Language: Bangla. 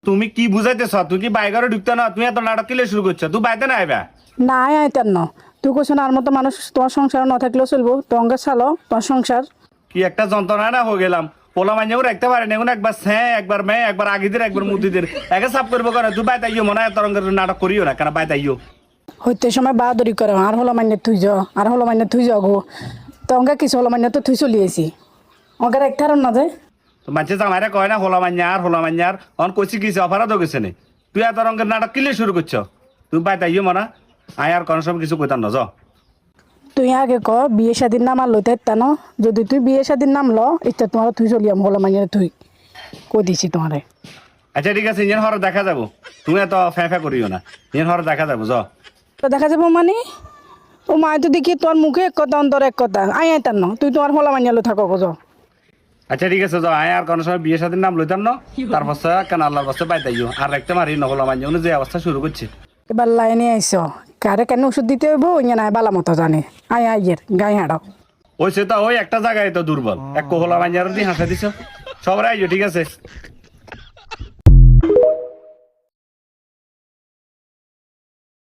তুমি কি বুঝাইতেছ? তুই কি বাইরে ঢুকতে না? তুমি এত নাটক কিলে শুরু করছো? তুই বাইতে না আইবা? না আইতার ন তুই কোস আর মতো মানুষ তোমার সংসার না থাকলেও চলবো তোমাকে চালো তোমার সংসার। কি একটা যন্ত্রণা না হয়ে গেলাম। পোলা মাইনেও রাখতে পারে না, এখন একবার হ্যাঁ একবার মেয়ে একবার আগিদের একবার মুদিদের একে সাফ করবো কেন? তুই বাইতে আইও, মনে হয় তরঙ্গের নাটক করিও না কেন? বাইতে আইও। হইতে সময় বাহাদুরি করে আর হলো মান্য তুই যা আর হলো মান্য তুই যা গো তোমাকে কিছু হলো মান্য তো তুই চলিয়েছি ওকে একটা না যায়। তো মানুষে জামাইরা কয় না হোলা মান্যার হোলা মান্যার, অন কইছি কিছু অফারও তো গেছে নি। তুই এত রঙের নাটক কিলে শুরু করছো? তুই বাইতে আইও মনা, আয় আর কোনো সময় কিছু কইতাম না। তুই আগে ক বিয়ে শাদির নাম আর লইতে ন যদি তুই বিয়ে শাদির নাম ল এটা তোমার তুই চলিয়াম হলো মান্য তুই কই দিছি তোমারে। আচ্ছা ঠিক আছে, ইঞ্জিন হরে দেখা যাবো। তুমি এত ফ্যাঁ ফ্যাঁ করিও না, ইঞ্জিন হরে দেখা যাবো। তো দেখা যাবো মানে ও মায় তো দেখি তোর মুখে এক কথা অন্তর এক কথা আই আইতার ন তুই তোমার হলো মান্য থাকো গো যাও। আচ্ছা ঠিক আছে, আয় আর কোনো সময় বিয়ে সাথে নাম লইতাম না। তারপর কেন আল্লাহর বস্তে বাইতে আইও আর রাখতে মারি নহলা মাঞ্জ যে অবস্থা শুরু করছে। এবার লাইনে আইস কারে কেন ওষুধ দিতে হইব ইয়ে নাই বালা মতো জানে আয় আইয়ের গায়ে হাঁড়াও। ওই সে তো ওই একটা জায়গায় তো দুর্বল, এক কোহলা মাঞ্জার দিয়ে হাসা দিছ। সবাই আইও, ঠিক আছে।